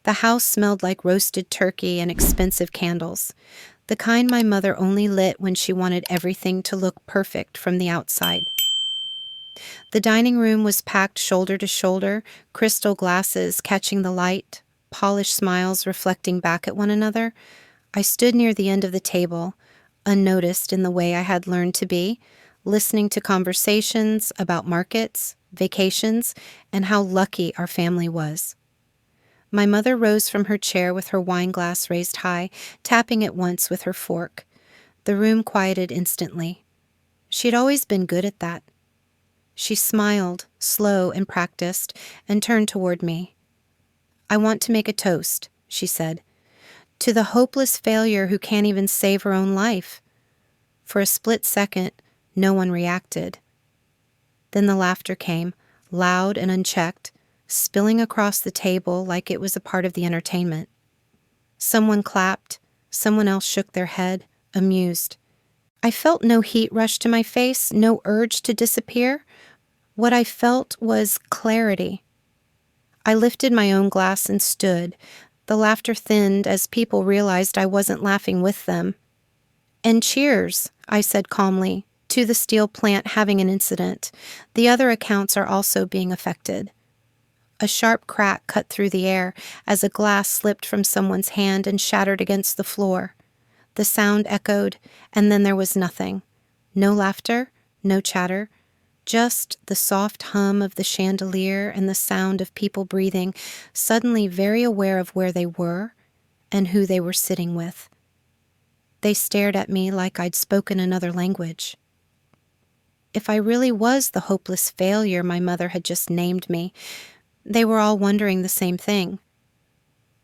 The house smelled like roasted turkey and expensive candles, the kind my mother only lit when she wanted everything to look perfect from the outside. The dining room was packed shoulder to shoulder, crystal glasses catching the light, polished smiles reflecting back at one another. I stood near the end of the table, unnoticed in the way I had learned to be, listening to conversations about markets, vacations, and how lucky our family was. My mother rose from her chair with her wine glass raised high, tapping it once with her fork. The room quieted instantly. She'd always been good at that. She smiled, slow and practiced, and turned toward me. "I want to make a toast," she said, "to the hopeless failure who can't even save her own life." For a split second, no one reacted. Then the laughter came, loud and unchecked, spilling across the table like it was a part of the entertainment. Someone clapped, someone else shook their head, amused. I felt no heat rush to my face, no urge to disappear. What I felt was clarity. I lifted my own glass and stood. The laughter thinned as people realized I wasn't laughing with them. "And cheers," I said calmly, "to the steel plant having an incident. The other accounts are also being affected." A sharp crack cut through the air as a glass slipped from someone's hand and shattered against the floor. The sound echoed, and then there was nothing. No laughter, no chatter, just the soft hum of the chandelier and the sound of people breathing, suddenly very aware of where they were and who they were sitting with. They stared at me like I'd spoken another language. If I really was the hopeless failure my mother had just named me, they were all wondering the same thing.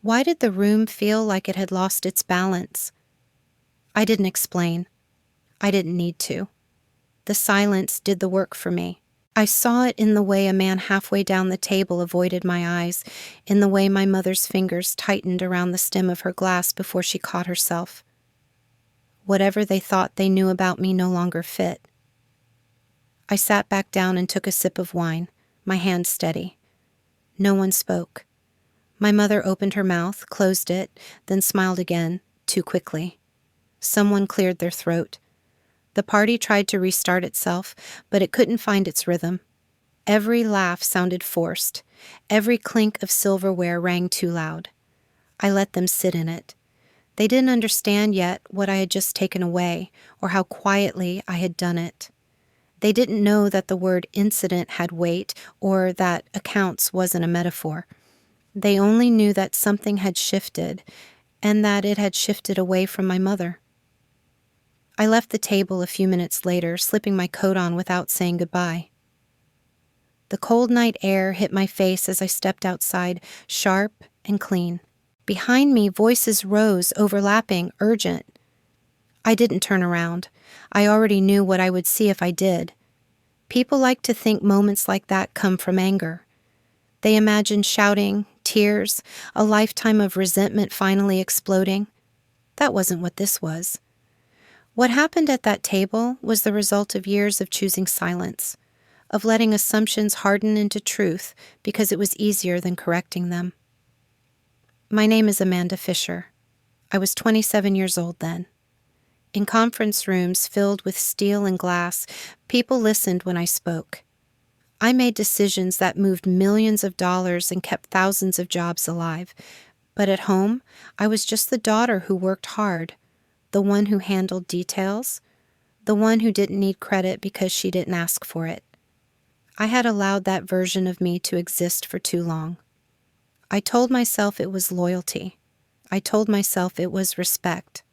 Why did the room feel like it had lost its balance? I didn't explain. I didn't need to. The silence did the work for me. I saw it in the way a man halfway down the table avoided my eyes, in the way my mother's fingers tightened around the stem of her glass before she caught herself. Whatever they thought they knew about me no longer fit. I sat back down and took a sip of wine, my hand steady. No one spoke. My mother opened her mouth, closed it, then smiled again, too quickly. Someone cleared their throat. The party tried to restart itself, but it couldn't find its rhythm. Every laugh sounded forced. Every clink of silverware rang too loud. I let them sit in it. They didn't understand yet what I had just taken away, or how quietly I had done it. They didn't know that the word incident had weight, or that accounts wasn't a metaphor. They only knew that something had shifted, and that it had shifted away from my mother. I left the table a few minutes later, slipping my coat on without saying goodbye. The cold night air hit my face as I stepped outside, sharp and clean. Behind me, voices rose, overlapping, urgent. I didn't turn around. I already knew what I would see if I did. People like to think moments like that come from anger. They imagine shouting, tears, a lifetime of resentment finally exploding. That wasn't what this was. What happened at that table was the result of years of choosing silence, of letting assumptions harden into truth because it was easier than correcting them. My name is Amanda Fisher. I was 27 years old then. In conference rooms filled with steel and glass, people listened when I spoke. I made decisions that moved millions of dollars and kept thousands of jobs alive. But at home, I was just the daughter who worked hard, the one who handled details, the one who didn't need credit because she didn't ask for it. I had allowed that version of me to exist for too long. I told myself it was loyalty. I told myself it was respect.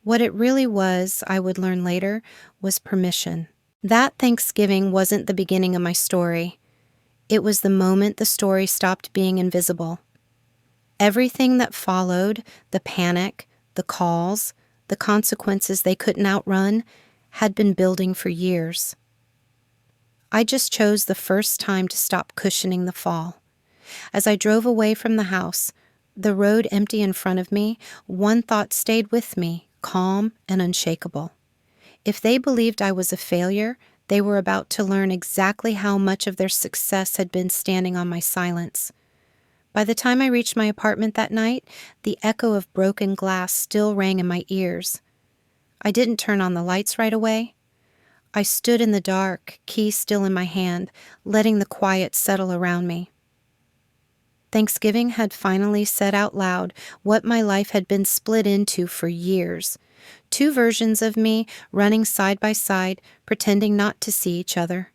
What it really was, I would learn later, was permission. That Thanksgiving wasn't the beginning of my story. It was the moment the story stopped being invisible. Everything that followed, the panic, the calls, the consequences they couldn't outrun, had been building for years. I just chose the first time to stop cushioning the fall. As I drove away from the house, the road empty in front of me, one thought stayed with me, calm and unshakable. If they believed I was a failure, they were about to learn exactly how much of their success had been standing on my silence. By the time I reached my apartment that night, the echo of broken glass still rang in my ears. I didn't turn on the lights right away. I stood in the dark, key still in my hand, letting the quiet settle around me. Thanksgiving had finally said out loud what my life had been split into for years. Two versions of me running side by side, pretending not to see each other.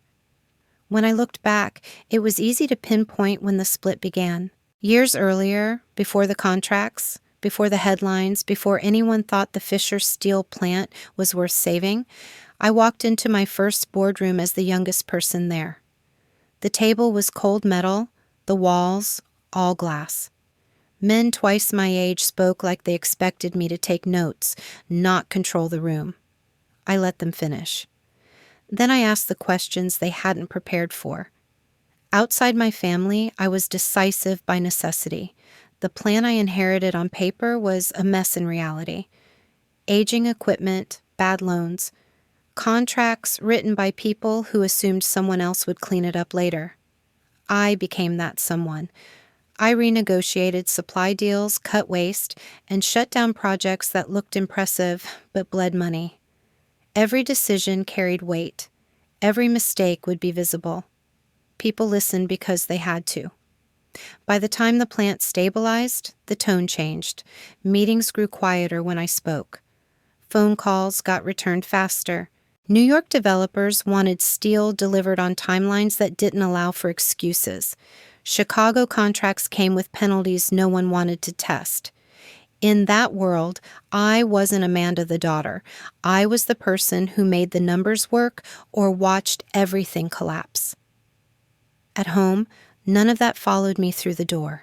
When I looked back, it was easy to pinpoint when the split began. Years earlier, before the contracts, before the headlines, before anyone thought the Fisher Steel plant was worth saving, I walked into my first boardroom as the youngest person there. The table was cold metal, the walls all glass. Men twice my age spoke like they expected me to take notes, not control the room. I let them finish. Then I asked the questions they hadn't prepared for. Outside my family, I was decisive by necessity. The plan I inherited on paper was a mess in reality. Aging equipment, bad loans, contracts written by people who assumed someone else would clean it up later. I became that someone. I renegotiated supply deals, cut waste, and shut down projects that looked impressive but bled money. Every decision carried weight. Every mistake would be visible. People listened because they had to. By the time the plant stabilized, the tone changed. Meetings grew quieter when I spoke. Phone calls got returned faster. New York developers wanted steel delivered on timelines that didn't allow for excuses. Chicago contracts came with penalties no one wanted to test. In that world, I wasn't Amanda the daughter. I was the person who made the numbers work or watched everything collapse. At home, none of that followed me through the door.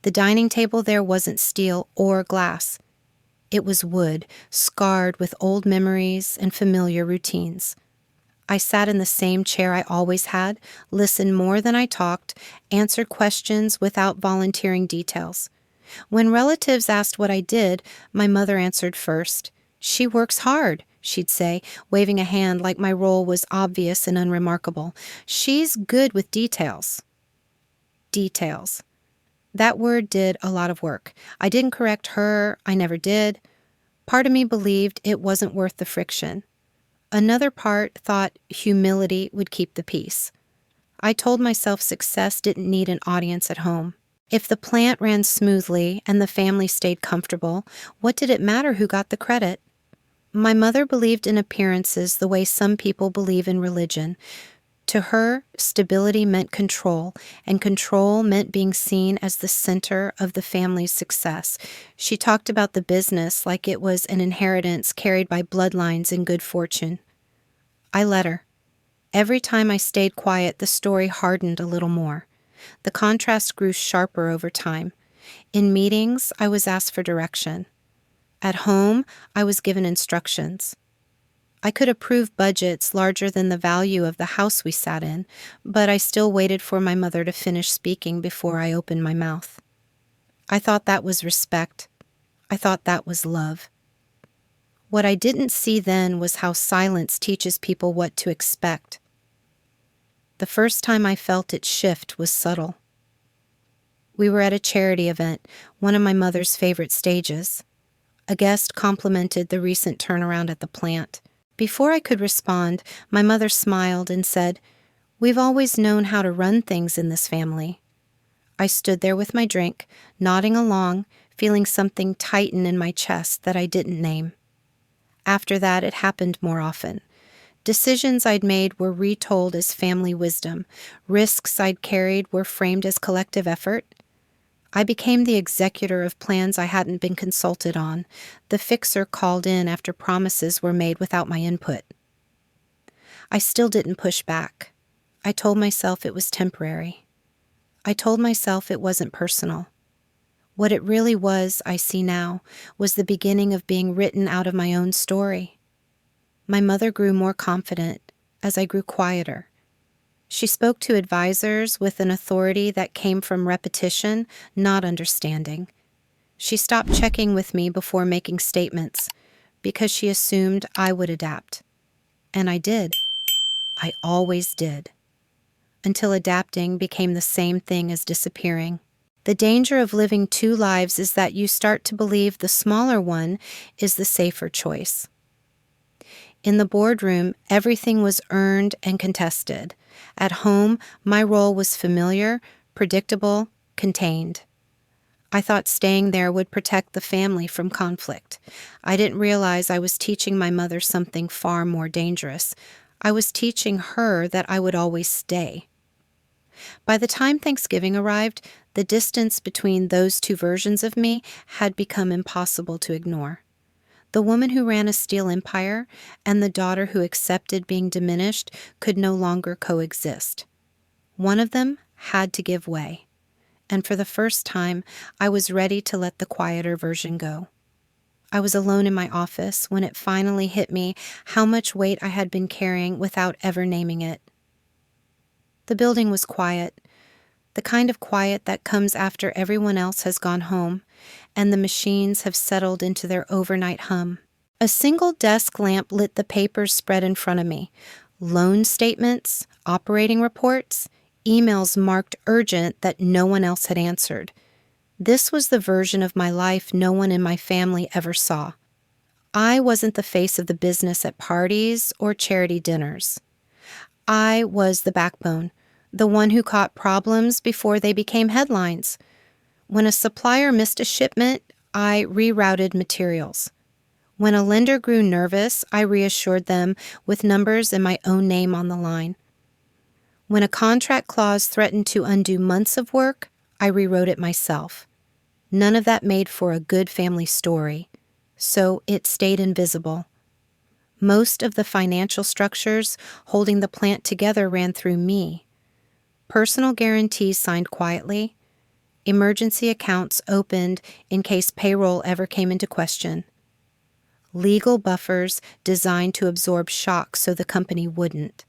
The dining table there wasn't steel or glass. It was wood, scarred with old memories and familiar routines. I sat in the same chair I always had, listened more than I talked, answered questions without volunteering details. When relatives asked what I did, my mother answered first. "She works hard," she'd say, waving a hand like my role was obvious and unremarkable. "She's good with details." Details. That word did a lot of work. I didn't correct her. I never did. Part of me believed it wasn't worth the friction. Another part thought humility would keep the peace. I told myself success didn't need an audience at home. If the plant ran smoothly and the family stayed comfortable, what did it matter who got the credit? My mother believed in appearances the way some people believe in religion. To her, stability meant control, and control meant being seen as the center of the family's success. She talked about the business like it was an inheritance carried by bloodlines and good fortune. I let her. Every time I stayed quiet, the story hardened a little more. The contrast grew sharper over time. In meetings, I was asked for direction. At home, I was given instructions. I could approve budgets larger than the value of the house we sat in, but I still waited for my mother to finish speaking before I opened my mouth. I thought that was respect. I thought that was love. What I didn't see then was how silence teaches people what to expect. The first time I felt it shift was subtle. We were at a charity event, one of my mother's favorite stages. A guest complimented the recent turnaround at the plant. Before I could respond, my mother smiled and said, "We've always known how to run things in this family." I stood there with my drink, nodding along, feeling something tighten in my chest that I didn't name. After that, it happened more often. Decisions I'd made were retold as family wisdom. Risks I'd carried were framed as collective effort. I became the executor of plans I hadn't been consulted on, the fixer called in after promises were made without my input. I still didn't push back. I told myself it was temporary. I told myself it wasn't personal. What it really was, I see now, was the beginning of being written out of my own story. My mother grew more confident as I grew quieter. She spoke to advisors with an authority that came from repetition, not understanding. She stopped checking with me before making statements because she assumed I would adapt. And I did. I always did. Until adapting became the same thing as disappearing. The danger of living two lives is that you start to believe the smaller one is the safer choice. In the boardroom, everything was earned and contested. At home, my role was familiar, predictable, contained. I thought staying there would protect the family from conflict. I didn't realize I was teaching my mother something far more dangerous. I was teaching her that I would always stay. By the time Thanksgiving arrived, the distance between those two versions of me had become impossible to ignore. The woman who ran a steel empire and the daughter who accepted being diminished could no longer coexist. One of them had to give way. And for the first time, I was ready to let the quieter version go. I was alone in my office when it finally hit me how much weight I had been carrying without ever naming it. The building was quiet, the kind of quiet that comes after everyone else has gone home and the machines have settled into their overnight hum. A single desk lamp lit the papers spread in front of me. Loan statements, operating reports, emails marked urgent that no one else had answered. This was the version of my life no one in my family ever saw. I wasn't the face of the business at parties or charity dinners. I was the backbone, the one who caught problems before they became headlines. When a supplier missed a shipment, I rerouted materials. When a lender grew nervous, I reassured them with numbers and my own name on the line. When a contract clause threatened to undo months of work, I rewrote it myself. None of that made for a good family story, so it stayed invisible. Most of the financial structures holding the plant together ran through me. Personal guarantees signed quietly, emergency accounts opened in case payroll ever came into question, legal buffers designed to absorb shock so the company wouldn't.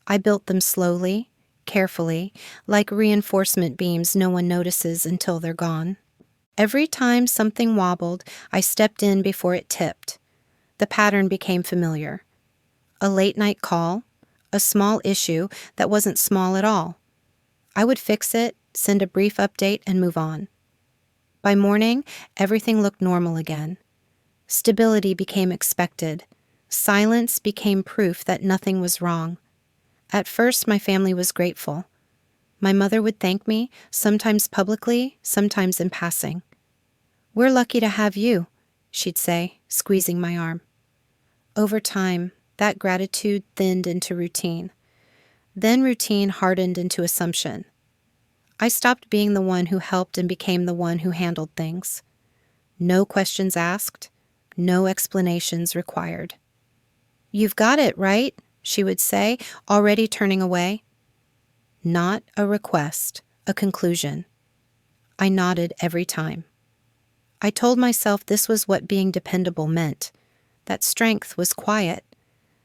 I built them slowly, carefully, like reinforcement beams no one notices until they're gone. Every time something wobbled, I stepped in before it tipped. The pattern became familiar. A late-night call, a small issue that wasn't small at all. I would fix it, send a brief update, and move on. By morning, everything looked normal again. Stability became expected. Silence became proof that nothing was wrong. At first, my family was grateful. My mother would thank me, sometimes publicly, sometimes in passing. "We're lucky to have you," she'd say, squeezing my arm. Over time, that gratitude thinned into routine. Then routine hardened into assumption. I stopped being the one who helped and became the one who handled things. No questions asked, no explanations required. "You've got it, right?" she would say, already turning away. Not a request, a conclusion. I nodded every time. I told myself this was what being dependable meant, that strength was quiet,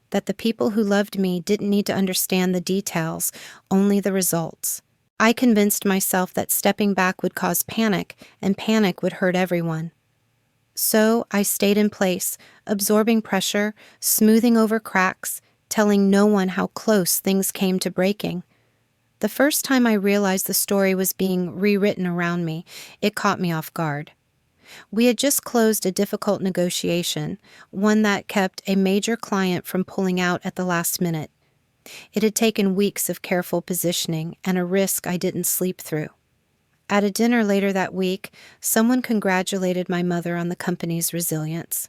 that the people who loved me didn't need to understand the details, only the results. I convinced myself that stepping back would cause panic, and panic would hurt everyone. So I stayed in place, absorbing pressure, smoothing over cracks, telling no one how close things came to breaking. The first time I realized the story was being rewritten around me, it caught me off guard. We had just closed a difficult negotiation, one that kept a major client from pulling out at the last minute. It had taken weeks of careful positioning and a risk I didn't sleep through. At a dinner later that week, someone congratulated my mother on the company's resilience.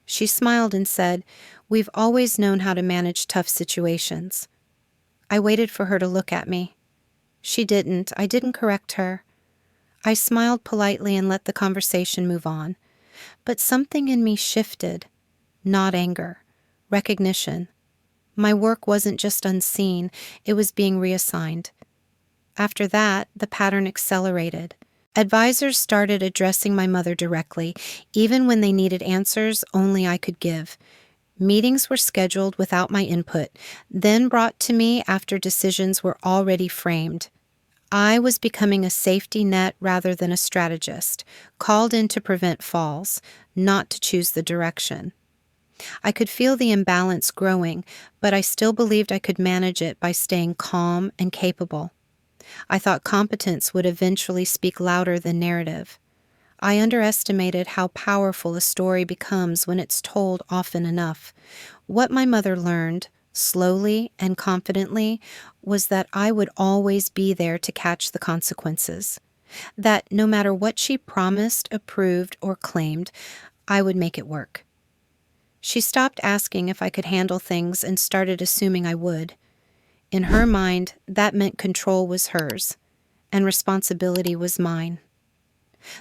She smiled and said, "We've always known how to manage tough situations." I waited for her to look at me. She didn't. I didn't correct her. I smiled politely and let the conversation move on. But something in me shifted. Not anger. Recognition. My work wasn't just unseen, it was being reassigned. After that, the pattern accelerated. Advisors started addressing my mother directly, even when they needed answers only I could give. Meetings were scheduled without my input, then brought to me after decisions were already framed. I was becoming a safety net rather than a strategist, called in to prevent falls, not to choose the direction. I could feel the imbalance growing, but I still believed I could manage it by staying calm and capable. I thought competence would eventually speak louder than narrative. I underestimated how powerful a story becomes when it's told often enough. What my mother learned, slowly and confidently, was that I would always be there to catch the consequences. That no matter what she promised, approved, or claimed, I would make it work. She stopped asking if I could handle things and started assuming I would. In her mind, that meant control was hers, and responsibility was mine.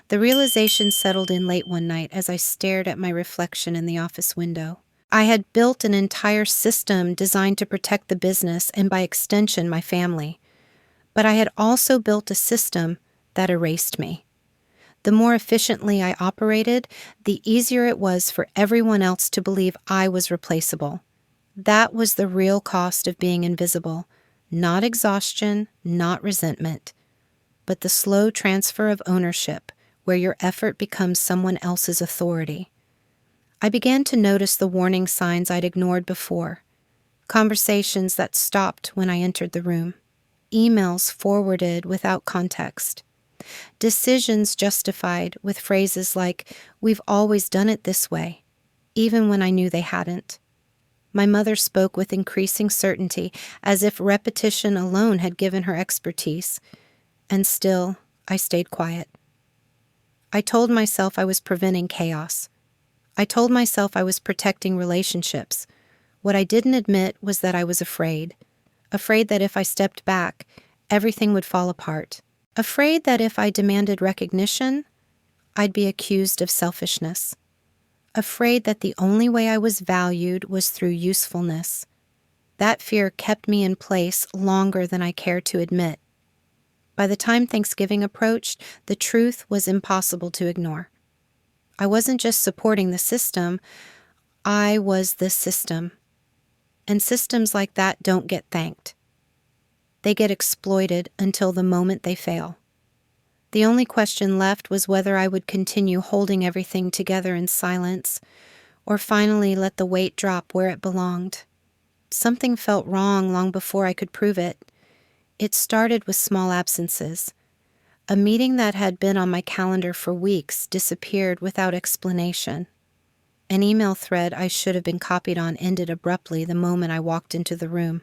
The realization settled in late one night as I stared at my reflection in the office window. I had built an entire system designed to protect the business and, by extension, my family. But I had also built a system that erased me. The more efficiently I operated, the easier it was for everyone else to believe I was replaceable. That was the real cost of being invisible. Not exhaustion, not resentment, but the slow transfer of ownership, where your effort becomes someone else's authority. I began to notice the warning signs I'd ignored before. Conversations that stopped when I entered the room. Emails forwarded without context. Decisions justified with phrases like, "We've always done it this way," even when I knew they hadn't. My mother spoke with increasing certainty, as if repetition alone had given her expertise. And still, I stayed quiet. I told myself I was preventing chaos. I told myself I was protecting relationships. What I didn't admit was that I was afraid. Afraid that if I stepped back, everything would fall apart. Afraid that if I demanded recognition, I'd be accused of selfishness. Afraid that the only way I was valued was through usefulness. That fear kept me in place longer than I cared to admit. By the time Thanksgiving approached, the truth was impossible to ignore. I wasn't just supporting the system, I was the system. And systems like that don't get thanked. They get exploited until the moment they fail. The only question left was whether I would continue holding everything together in silence, or finally let the weight drop where it belonged. Something felt wrong long before I could prove it. It started with small absences. A meeting that had been on my calendar for weeks disappeared without explanation. An email thread I should have been copied on ended abruptly the moment I walked into the room.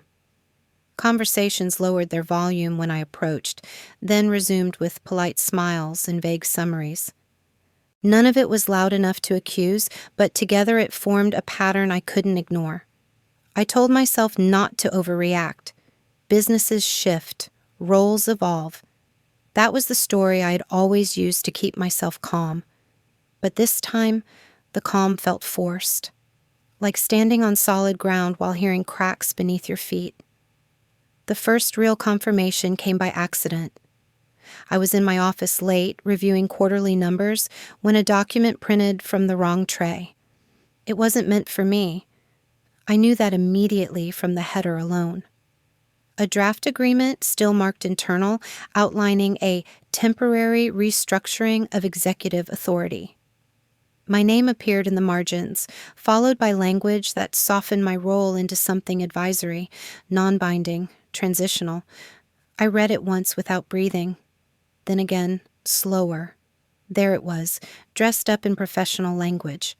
Conversations lowered their volume when I approached, then resumed with polite smiles and vague summaries. None of it was loud enough to accuse, but together it formed a pattern I couldn't ignore. I told myself not to overreact. Businesses shift, roles evolve. That was the story I had always used to keep myself calm. But this time, the calm felt forced, like standing on solid ground while hearing cracks beneath your feet. The first real confirmation came by accident. I was in my office late, reviewing quarterly numbers, when a document printed from the wrong tray. It wasn't meant for me. I knew that immediately from the header alone. A draft agreement, still marked internal, outlining a temporary restructuring of executive authority. My name appeared in the margins, followed by language that softened my role into something advisory, non-binding, transitional. I read it once without breathing. Then again, slower. There it was, dressed up in professional language.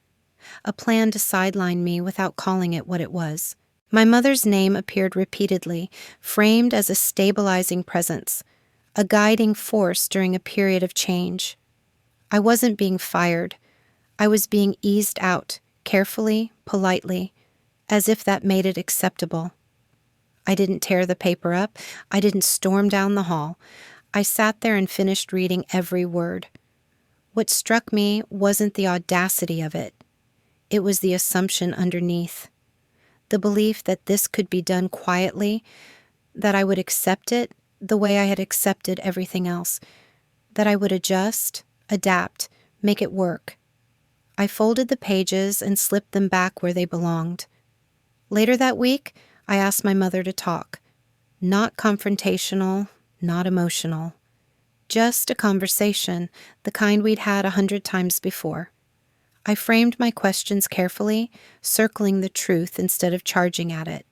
A plan to sideline me without calling it what it was. My mother's name appeared repeatedly, framed as a stabilizing presence, a guiding force during a period of change. I wasn't being fired. I was being eased out, carefully, politely, as if that made it acceptable. I didn't tear the paper up. I didn't storm down the hall. I sat there and finished reading every word. What struck me wasn't the audacity of it. It was the assumption underneath. The belief that this could be done quietly, that I would accept it the way I had accepted everything else, that I would adjust, adapt, make it work. I folded the pages and slipped them back where they belonged. Later that week, I asked my mother to talk. Not confrontational, not emotional. Just a conversation, the kind we'd had 100 times before. I framed my questions carefully, circling the truth instead of charging at it.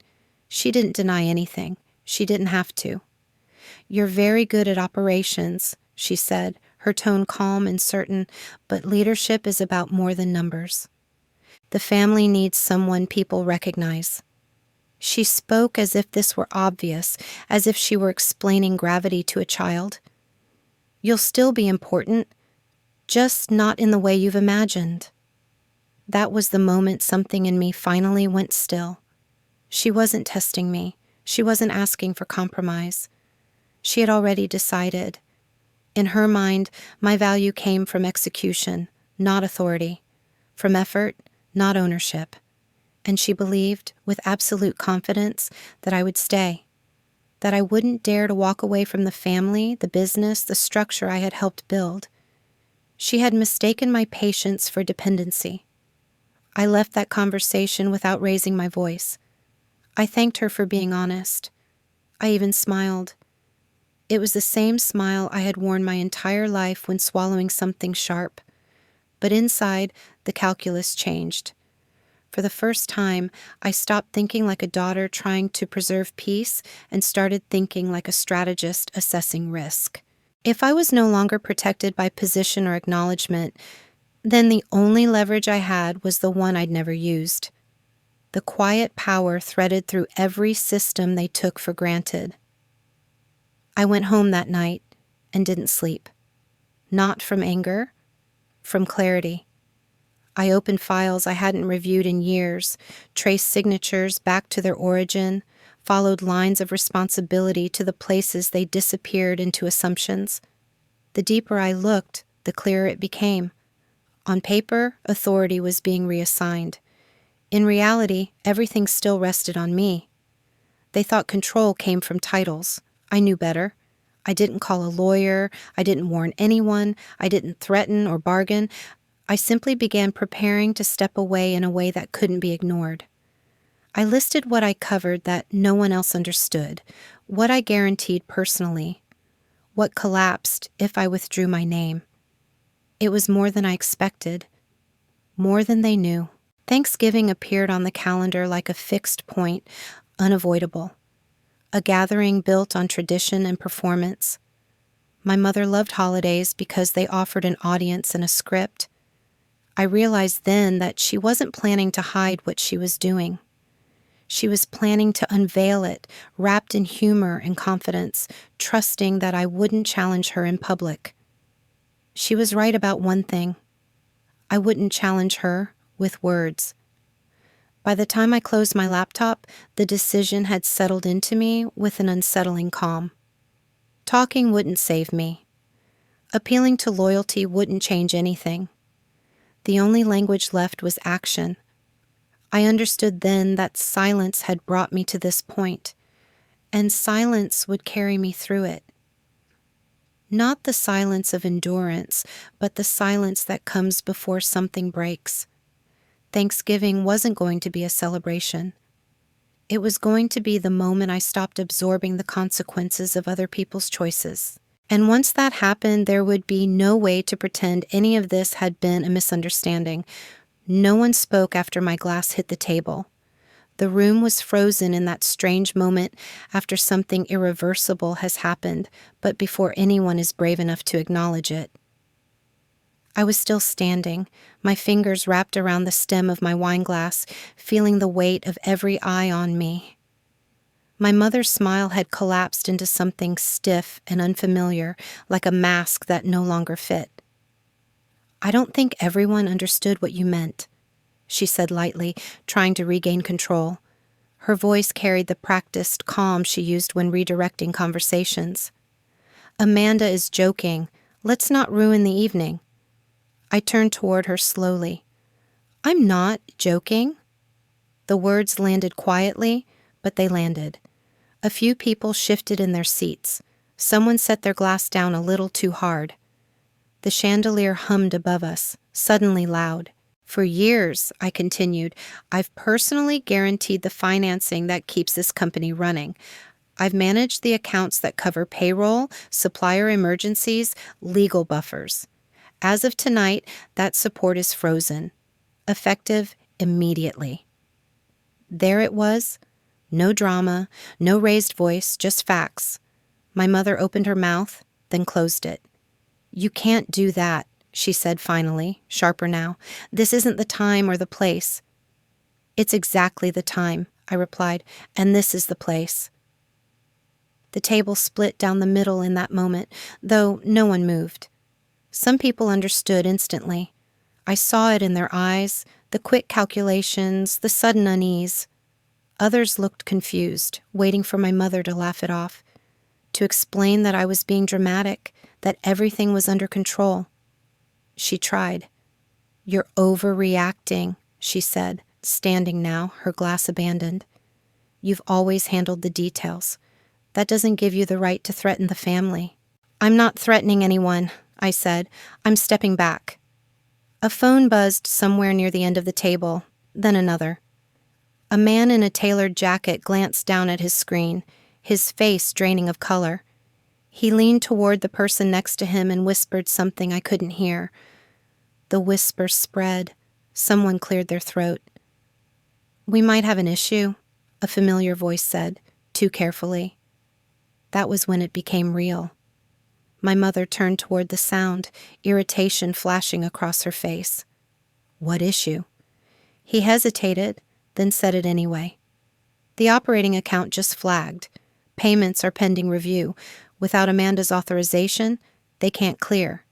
She didn't deny anything. She didn't have to. "You're very good at operations," she said, her tone calm and certain, "but leadership is about more than numbers. The family needs someone people recognize." She spoke as if this were obvious, as if she were explaining gravity to a child. "You'll still be important, just not in the way you've imagined." That was the moment something in me finally went still. She wasn't testing me. She wasn't asking for compromise. She had already decided. In her mind, my value came from execution, not authority, from effort, not ownership. And she believed, with absolute confidence, that I would stay, that I wouldn't dare to walk away from the family, the business, the structure I had helped build. She had mistaken my patience for dependency. I left that conversation without raising my voice. I thanked her for being honest. I even smiled. It was the same smile I had worn my entire life when swallowing something sharp. But inside, the calculus changed. For the first time, I stopped thinking like a daughter trying to preserve peace and started thinking like a strategist assessing risk. If I was no longer protected by position or acknowledgement, then the only leverage I had was the one I'd never used. The quiet power threaded through every system they took for granted. I went home that night and didn't sleep. Not from anger, from clarity. I opened files I hadn't reviewed in years, traced signatures back to their origin, followed lines of responsibility to the places they disappeared into assumptions. The deeper I looked, the clearer it became. On paper, authority was being reassigned. In reality, everything still rested on me. They thought control came from titles. I knew better. I didn't call a lawyer. I didn't warn anyone. I didn't threaten or bargain. I simply began preparing to step away in a way that couldn't be ignored. I listed what I covered that no one else understood, what I guaranteed personally, what collapsed if I withdrew my name. It was more than I expected, more than they knew. Thanksgiving appeared on the calendar like a fixed point, unavoidable. A gathering built on tradition and performance. My mother loved holidays because they offered an audience and a script. I realized then that she wasn't planning to hide what she was doing. She was planning to unveil it, wrapped in humor and confidence, trusting that I wouldn't challenge her in public. She was right about one thing. I wouldn't challenge her with words. By the time I closed my laptop, the decision had settled into me with an unsettling calm. Talking wouldn't save me. Appealing to loyalty wouldn't change anything. The only language left was action. I understood then that silence had brought me to this point, and silence would carry me through it. Not the silence of endurance, but the silence that comes before something breaks. Thanksgiving wasn't going to be a celebration. It was going to be the moment I stopped absorbing the consequences of other people's choices. And once that happened, there would be no way to pretend any of this had been a misunderstanding. No one spoke after my glass hit the table. The room was frozen in that strange moment after something irreversible has happened, but before anyone is brave enough to acknowledge it. I was still standing, my fingers wrapped around the stem of my wine glass, feeling the weight of every eye on me. My mother's smile had collapsed into something stiff and unfamiliar, like a mask that no longer fit. "I don't think everyone understood what you meant," she said lightly, trying to regain control. Her voice carried the practiced calm she used when redirecting conversations. "Amanda is joking. Let's not ruin the evening." I turned toward her slowly. "I'm not joking." The words landed quietly, but they landed. A few people shifted in their seats. Someone set their glass down a little too hard. The chandelier hummed above us, suddenly loud. "For years," I continued, "I've personally guaranteed the financing that keeps this company running. I've managed the accounts that cover payroll, supplier emergencies, legal buffers. As of tonight, that support is frozen, effective immediately." There it was. No drama, no raised voice, just facts. My mother opened her mouth, then closed it. "You can't do that," she said finally, sharper now. "This isn't the time or the place." "It's exactly the time," I replied, "and this is the place." The table split down the middle in that moment, though no one moved. Some people understood instantly. I saw it in their eyes, the quick calculations, the sudden unease. Others looked confused, waiting for my mother to laugh it off, to explain that I was being dramatic, that everything was under control. She tried. "You're overreacting," she said, standing now, her glass abandoned. "You've always handled the details. That doesn't give you the right to threaten the family." "I'm not threatening anyone," I said. "I'm stepping back." A phone buzzed somewhere near the end of the table, then another. A man in a tailored jacket glanced down at his screen, his face draining of color. He leaned toward the person next to him and whispered something I couldn't hear. The whisper spread. Someone cleared their throat. "We might have an issue," a familiar voice said, too carefully. That was when it became real. My mother turned toward the sound, irritation flashing across her face. "What issue?" He hesitated, then said it anyway. "The operating account just flagged. Payments are pending review. Without Amanda's authorization, they can't clear."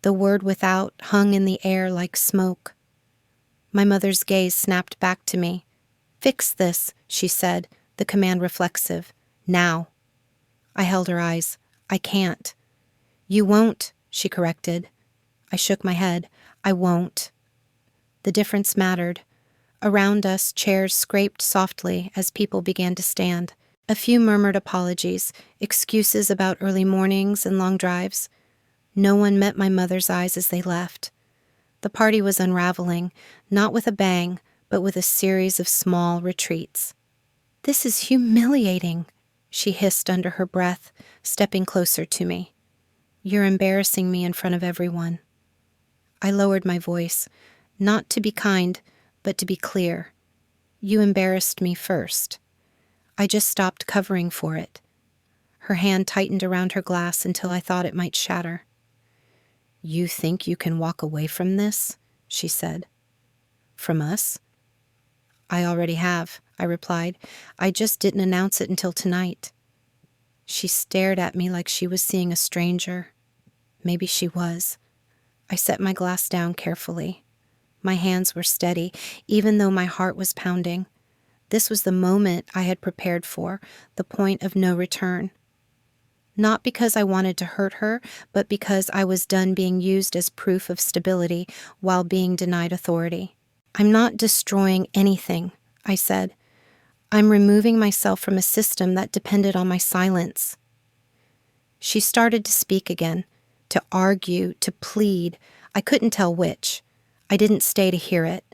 The word "without" hung in the air like smoke. My mother's gaze snapped back to me. "Fix this," she said, the command reflexive. "Now." I held her eyes. "I can't." "You won't," she corrected. I shook my head. "I won't." The difference mattered. Around us, chairs scraped softly as people began to stand. A few murmured apologies, excuses about early mornings and long drives. No one met my mother's eyes as they left. The party was unraveling, not with a bang, but with a series of small retreats. "This is humiliating," she hissed under her breath, stepping closer to me. "You're embarrassing me in front of everyone." I lowered my voice, not to be kind, but to be clear. "You embarrassed me first." I just stopped covering for it. Her hand tightened around her glass until I thought it might shatter. "You think you can walk away from this?" she said. "From us?" "I already have," I replied. "I just didn't announce it until tonight." She stared at me like she was seeing a stranger. Maybe she was. I set my glass down carefully. My hands were steady, even though my heart was pounding. This was the moment I had prepared for, the point of no return. Not because I wanted to hurt her, but because I was done being used as proof of stability while being denied authority. "I'm not destroying anything," I said. "I'm removing myself from a system that depended on my silence." She started to speak again, to argue, to plead. I couldn't tell which. I didn't stay to hear it.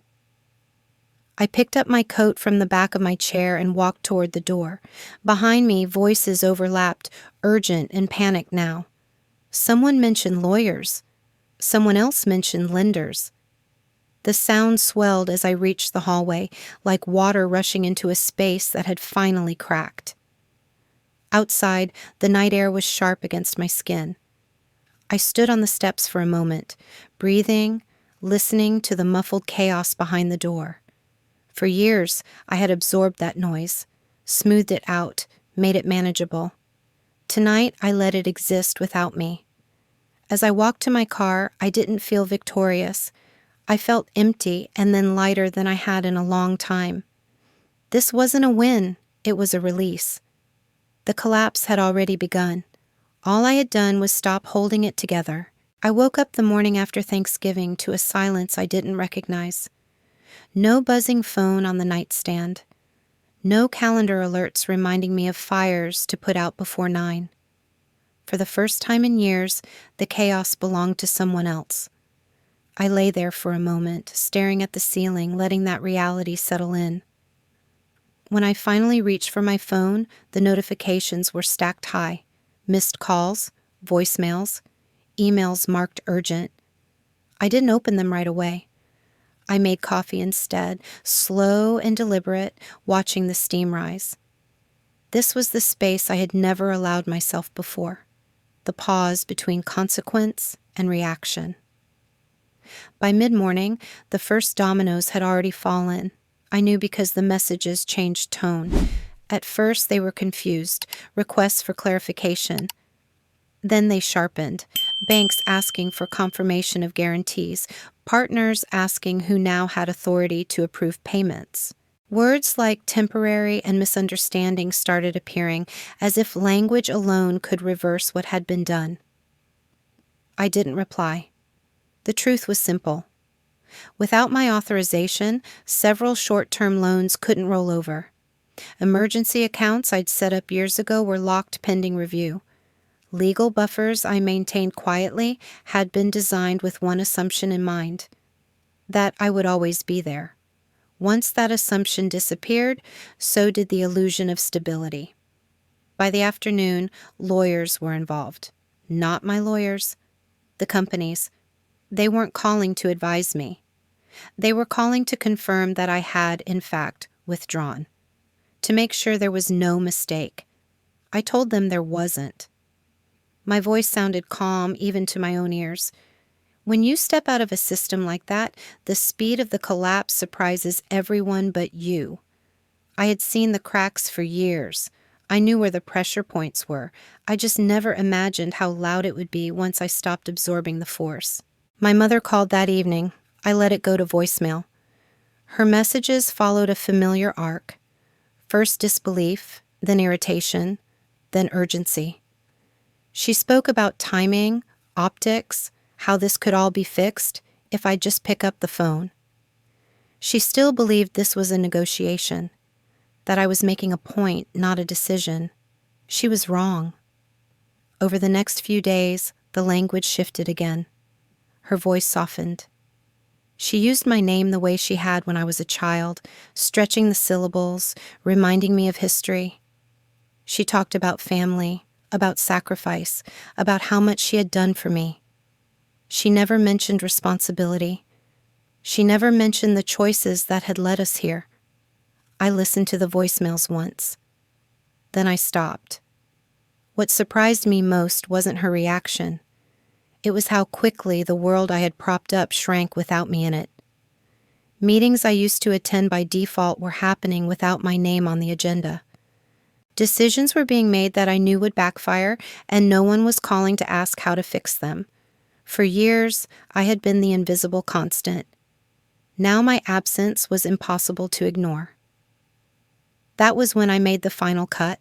I picked up my coat from the back of my chair and walked toward the door. Behind me, voices overlapped, urgent and panicked now. Someone mentioned lawyers. Someone else mentioned lenders. The sound swelled as I reached the hallway, like water rushing into a space that had finally cracked. Outside, the night air was sharp against my skin. I stood on the steps for a moment, breathing, listening to the muffled chaos behind the door. For years, I had absorbed that noise, smoothed it out, made it manageable. Tonight, I let it exist without me. As I walked to my car, I didn't feel victorious. I felt empty and then lighter than I had in a long time. This wasn't a win, it was a release. The collapse had already begun. All I had done was stop holding it together. I woke up the morning after Thanksgiving to a silence I didn't recognize. No buzzing phone on the nightstand. No calendar alerts reminding me of fires to put out before 9. For the first time in years, the chaos belonged to someone else. I lay there for a moment, staring at the ceiling, letting that reality settle in. When I finally reached for my phone, the notifications were stacked high. Missed calls, voicemails, emails marked urgent. I didn't open them right away. I made coffee instead, slow and deliberate, watching the steam rise. This was the space I had never allowed myself before, the pause between consequence and reaction. By mid-morning, the first dominoes had already fallen. I knew because the messages changed tone. At first, they were confused, requests for clarification. Then they sharpened, banks asking for confirmation of guarantees, partners asking who now had authority to approve payments. Words like temporary and misunderstanding started appearing, as if language alone could reverse what had been done. I didn't reply. The truth was simple. Without my authorization, several short-term loans couldn't roll over. Emergency accounts I'd set up years ago were locked pending review. Legal buffers I maintained quietly had been designed with one assumption in mind, that I would always be there. Once that assumption disappeared, so did the illusion of stability. By the afternoon, lawyers were involved. Not my lawyers, the companies. They weren't calling to advise me. They were calling to confirm that I had, in fact, withdrawn, to make sure there was no mistake. I told them there wasn't. My voice sounded calm even to my own ears. When you step out of a system like that, the speed of the collapse surprises everyone but you. I had seen the cracks for years. I knew where the pressure points were. I just never imagined how loud it would be once I stopped absorbing the force. My mother called that evening. I let it go to voicemail. Her messages followed a familiar arc. First disbelief, then irritation, then urgency. She spoke about timing, optics, how this could all be fixed if I'd just pick up the phone. She still believed this was a negotiation, that I was making a point, not a decision. She was wrong. Over the next few days, the language shifted again. Her voice softened. She used my name the way she had when I was a child, stretching the syllables, reminding me of history. She talked about family, about sacrifice, about how much she had done for me. She never mentioned responsibility. She never mentioned the choices that had led us here. I listened to the voicemails once. Then I stopped. What surprised me most wasn't her reaction. It was how quickly the world I had propped up shrank without me in it. Meetings I used to attend by default were happening without my name on the agenda. Decisions were being made that I knew would backfire, and no one was calling to ask how to fix them. For years, I had been the invisible constant. Now my absence was impossible to ignore. That was when I made the final cut.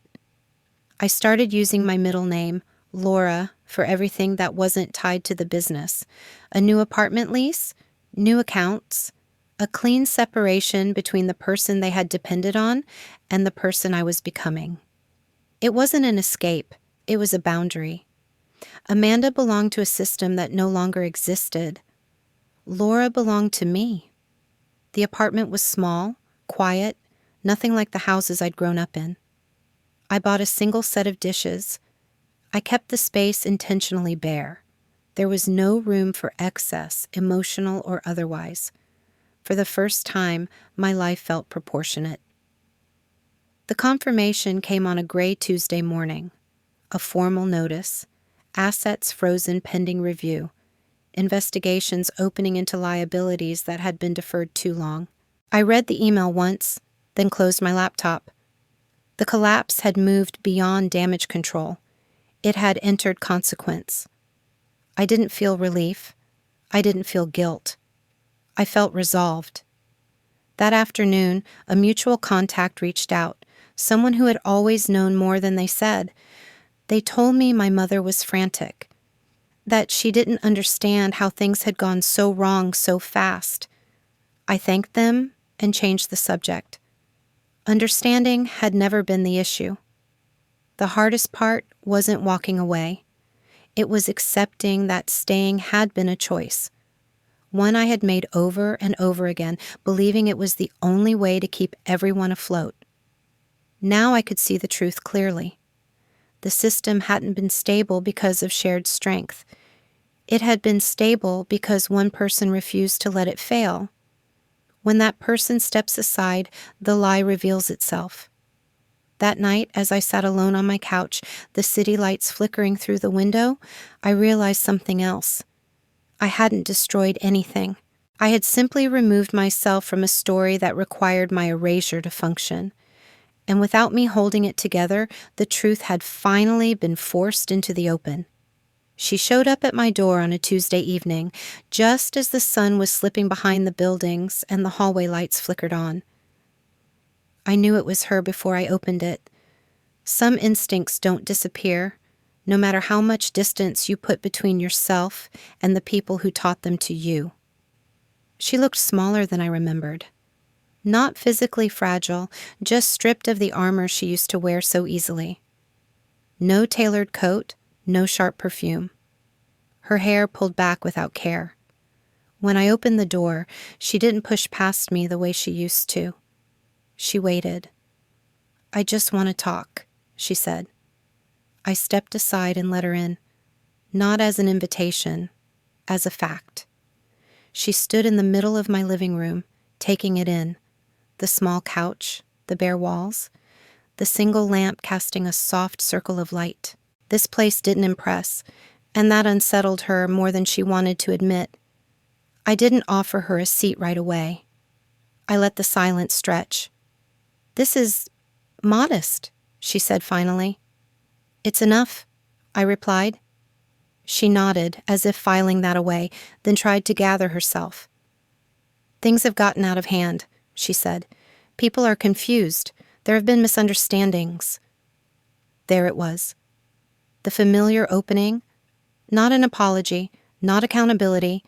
I started using my middle name, Laura, for everything that wasn't tied to the business. A new apartment lease, new accounts, a clean separation between the person they had depended on and the person I was becoming. It wasn't an escape, it was a boundary. Amanda belonged to a system that no longer existed. Laura belonged to me. The apartment was small, quiet, nothing like the houses I'd grown up in. I bought a single set of dishes. I kept the space intentionally bare. There was no room for excess, emotional or otherwise. For the first time, my life felt proportionate. The confirmation came on a gray Tuesday morning. A formal notice. Assets frozen pending review. Investigations opening into liabilities that had been deferred too long. I read the email once, then closed my laptop. The collapse had moved beyond damage control. It had entered consequence. I didn't feel relief. I didn't feel guilt. I felt resolved. That afternoon, a mutual contact reached out, someone who had always known more than they said. They told me my mother was frantic, that she didn't understand how things had gone so wrong so fast. I thanked them and changed the subject. Understanding had never been the issue. The hardest part wasn't walking away. It was accepting that staying had been a choice, one I had made over and over again, believing it was the only way to keep everyone afloat. Now I could see the truth clearly. The system hadn't been stable because of shared strength. It had been stable because one person refused to let it fail. When that person steps aside, the lie reveals itself. That night, as I sat alone on my couch, the city lights flickering through the window, I realized something else. I hadn't destroyed anything. I had simply removed myself from a story that required my erasure to function. And without me holding it together, the truth had finally been forced into the open. She showed up at my door on a Tuesday evening, just as the sun was slipping behind the buildings and the hallway lights flickered on. I knew it was her before I opened it. Some instincts don't disappear, no matter how much distance you put between yourself and the people who taught them to you. She looked smaller than I remembered. Not physically fragile, just stripped of the armor she used to wear so easily. No tailored coat, no sharp perfume. Her hair pulled back without care. When I opened the door, she didn't push past me the way she used to. She waited. "I just want to talk," she said. I stepped aside and let her in, not as an invitation, as a fact. She stood in the middle of my living room, taking it in, the small couch, the bare walls, the single lamp casting a soft circle of light. This place didn't impress, and that unsettled her more than she wanted to admit. I didn't offer her a seat right away. I let the silence stretch. "This is modest," she said finally. "It's enough," I replied. She nodded, as if filing that away, then tried to gather herself. "Things have gotten out of hand," she said. "People are confused. There have been misunderstandings." There it was. The familiar opening, not an apology, not accountability,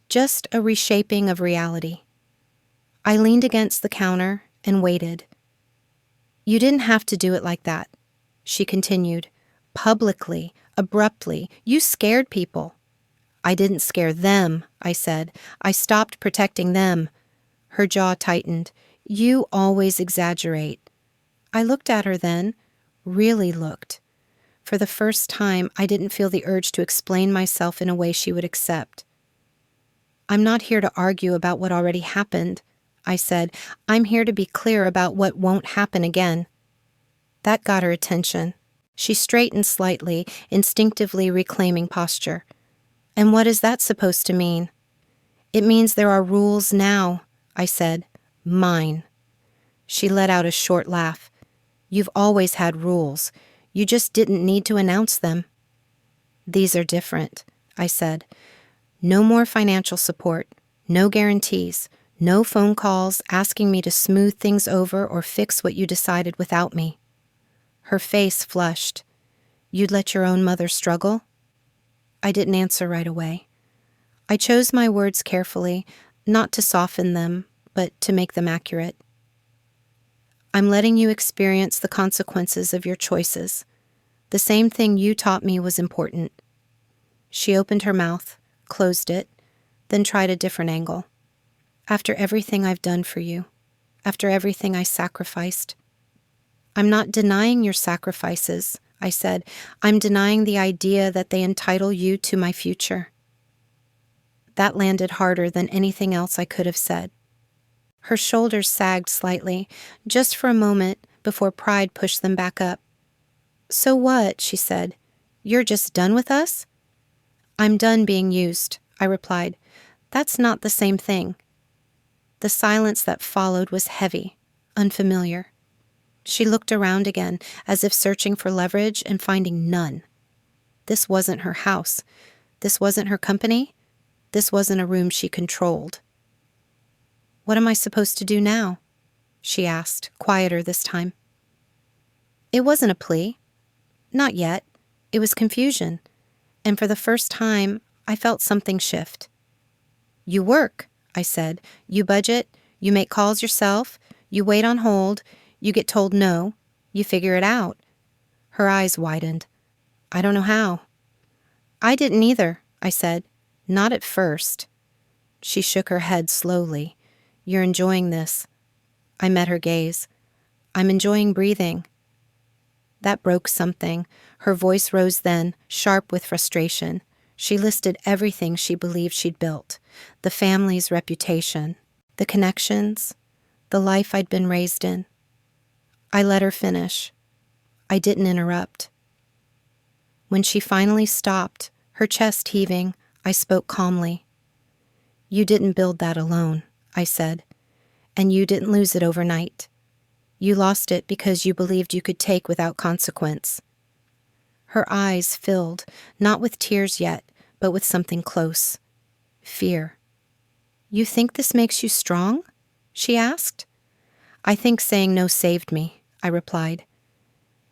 just a reshaping of reality. I leaned against the counter and waited. "You didn't have to do it like that," she continued. "Publicly, abruptly, you scared people." "I didn't scare them," I said. "I stopped protecting them." Her jaw tightened. "You always exaggerate." I looked at her then, really looked. For the first time, I didn't feel the urge to explain myself in a way she would accept. "I'm not here to argue about what already happened," I said. "I'm here to be clear about what won't happen again." That got her attention. She straightened slightly, instinctively reclaiming posture. "And what is that supposed to mean?" "It means there are rules now," I said. "Mine." She let out a short laugh. "You've always had rules. You just didn't need to announce them." "These are different," I said. "No more financial support, no guarantees, no phone calls asking me to smooth things over or fix what you decided without me." Her face flushed. "You'd let your own mother struggle?" I didn't answer right away. I chose my words carefully, not to soften them, but to make them accurate. "I'm letting you experience the consequences of your choices. The same thing you taught me was important." She opened her mouth, closed it, then tried a different angle. "After everything I've done for you, after everything I sacrificed." "I'm not denying your sacrifices," I said. "I'm denying the idea that they entitle you to my future." That landed harder than anything else I could have said. Her shoulders sagged slightly, just for a moment, before pride pushed them back up. "So what?" she said. "You're just done with us?" "I'm done being used," I replied. "That's not the same thing." The silence that followed was heavy, unfamiliar. She looked around again, as if searching for leverage and finding none. This wasn't her house. This wasn't her company. This wasn't a room she controlled. "What am I supposed to do now?" she asked, quieter this time. It wasn't a plea. Not yet. It was confusion. And for the first time, I felt something shift. "You work," I said. "You budget. You make calls yourself. You wait on hold. You get told no. You figure it out." Her eyes widened. "I don't know how." "I didn't either," I said. "Not at first." She shook her head slowly. "You're enjoying this." I met her gaze. "I'm enjoying breathing." That broke something. Her voice rose then, sharp with frustration. She listed everything she believed she'd built. The family's reputation, the connections, the life I'd been raised in. I let her finish. I didn't interrupt. When she finally stopped, her chest heaving, I spoke calmly. You didn't build that alone, I said, and you didn't lose it overnight. You lost it because you believed you could take without consequence. Her eyes filled, not with tears yet, but with something close. Fear. You think this makes you strong? She asked. I think saying no saved me, I replied.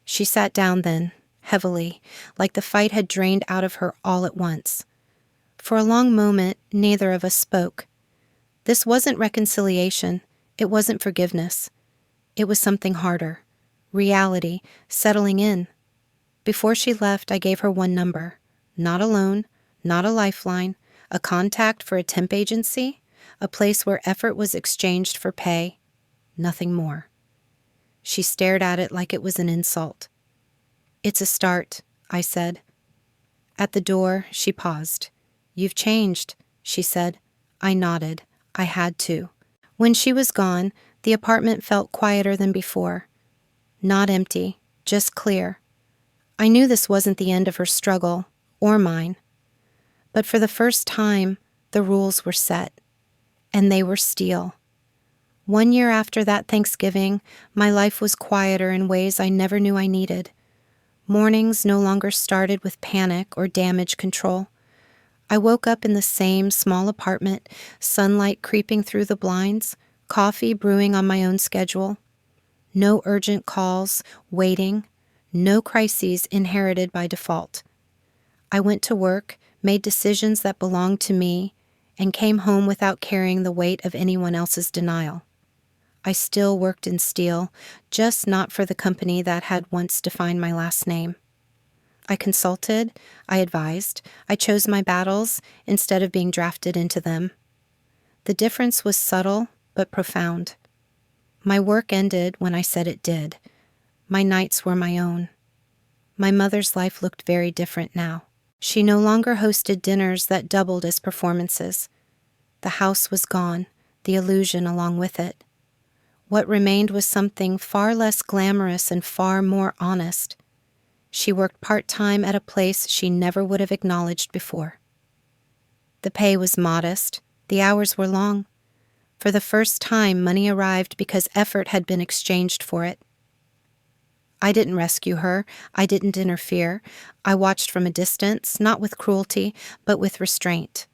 She sat down then, heavily, like the fight had drained out of her all at once. For a long moment, neither of us spoke. This wasn't reconciliation. It wasn't forgiveness. It was something harder. Reality, settling in. Before she left, I gave her one number. Not a loan, not a lifeline, a contact for a temp agency, a place where effort was exchanged for pay. Nothing more. She stared at it like it was an insult. It's a start, I said. At the door, she paused. You've changed, she said. I nodded. I had to. When she was gone, the apartment felt quieter than before. Not empty, just clear. I knew this wasn't the end of her struggle, or mine. But for the first time, the rules were set. And they were steel. 1 year after that Thanksgiving, my life was quieter in ways I never knew I needed. Mornings no longer started with panic or damage control. I woke up in the same small apartment, sunlight creeping through the blinds, coffee brewing on my own schedule. No urgent calls, waiting, no crises inherited by default. I went to work, made decisions that belonged to me, and came home without carrying the weight of anyone else's denial. I still worked in steel, just not for the company that had once defined my last name. I consulted, I advised, I chose my battles instead of being drafted into them. The difference was subtle but profound. My work ended when I said it did. My nights were my own. My mother's life looked very different now. She no longer hosted dinners that doubled as performances. The house was gone, the illusion along with it. What remained was something far less glamorous and far more honest. She worked part-time at a place she never would have acknowledged before. The pay was modest. The hours were long. For the first time, money arrived because effort had been exchanged for it. I didn't rescue her. I didn't interfere. I watched from a distance, not with cruelty, but with restraint.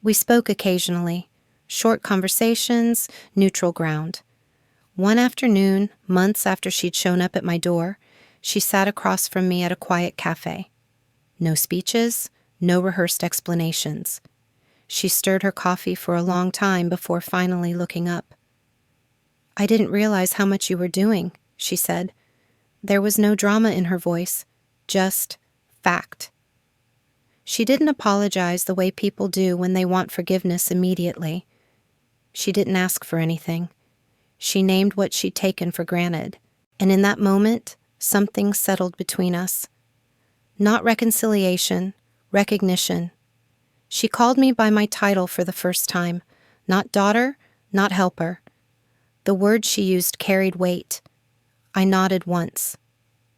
We spoke occasionally, short conversations, neutral ground. One afternoon, months after she'd shown up at my door, she sat across from me at a quiet cafe. No speeches, no rehearsed explanations. She stirred her coffee for a long time before finally looking up. I didn't realize how much you were doing, she said. There was no drama in her voice, just fact. She didn't apologize the way people do when they want forgiveness immediately. She didn't ask for anything. She named what she'd taken for granted, and in that moment, something settled between us. Not reconciliation, recognition. She called me by my title for the first time, not daughter, not helper. The word she used carried weight. I nodded once.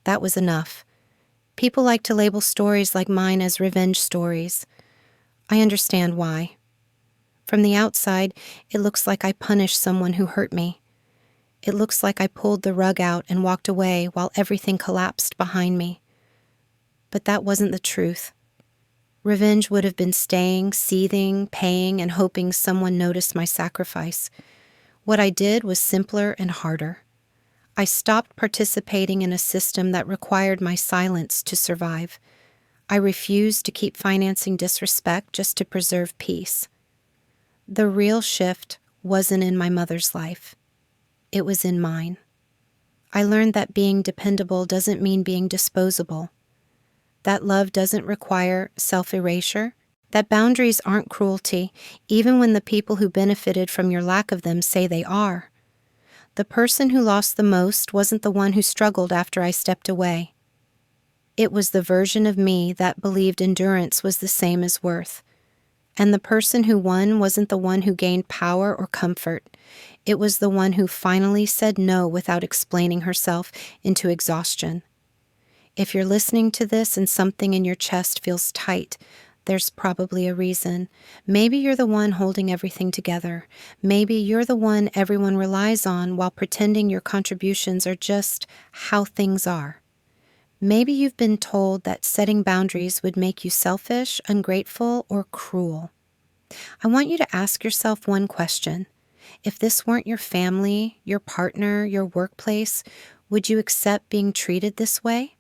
That was enough. People like to label stories like mine as revenge stories. I understand why. From the outside, it looks like I punished someone who hurt me. It looks like I pulled the rug out and walked away while everything collapsed behind me. But that wasn't the truth. Revenge would have been staying, seething, paying, and hoping someone noticed my sacrifice. What I did was simpler and harder. I stopped participating in a system that required my silence to survive. I refused to keep financing disrespect just to preserve peace. The real shift wasn't in my mother's life. It was in mine. I learned that being dependable doesn't mean being disposable. That love doesn't require self-erasure. That boundaries aren't cruelty, even when the people who benefited from your lack of them say they are. The person who lost the most wasn't the one who struggled after I stepped away. It was the version of me that believed endurance was the same as worth. And the person who won wasn't the one who gained power or comfort. It was the one who finally said no without explaining herself into exhaustion. If you're listening to this and something in your chest feels tight, there's probably a reason. Maybe you're the one holding everything together. Maybe you're the one everyone relies on while pretending your contributions are just how things are. Maybe you've been told that setting boundaries would make you selfish, ungrateful, or cruel. I want you to ask yourself one question. If this weren't your family, your partner, your workplace, would you accept being treated this way?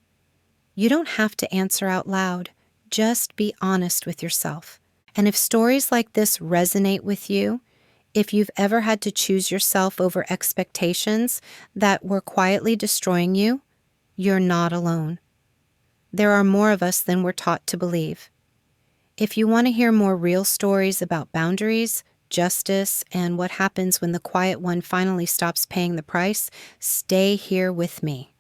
You don't have to answer out loud. Just be honest with yourself. And if stories like this resonate with you, if you've ever had to choose yourself over expectations that were quietly destroying you, you're not alone. There are more of us than we're taught to believe. If you want to hear more real stories about boundaries, justice, and what happens when the quiet one finally stops paying the price, stay here with me.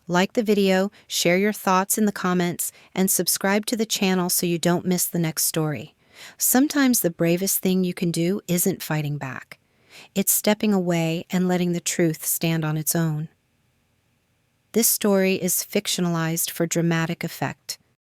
Like the video, share your thoughts in the comments, and subscribe to the channel so you don't miss the next story. Sometimes the bravest thing you can do isn't fighting back. It's stepping away and letting the truth stand on its own. This story is fictionalized for dramatic effect.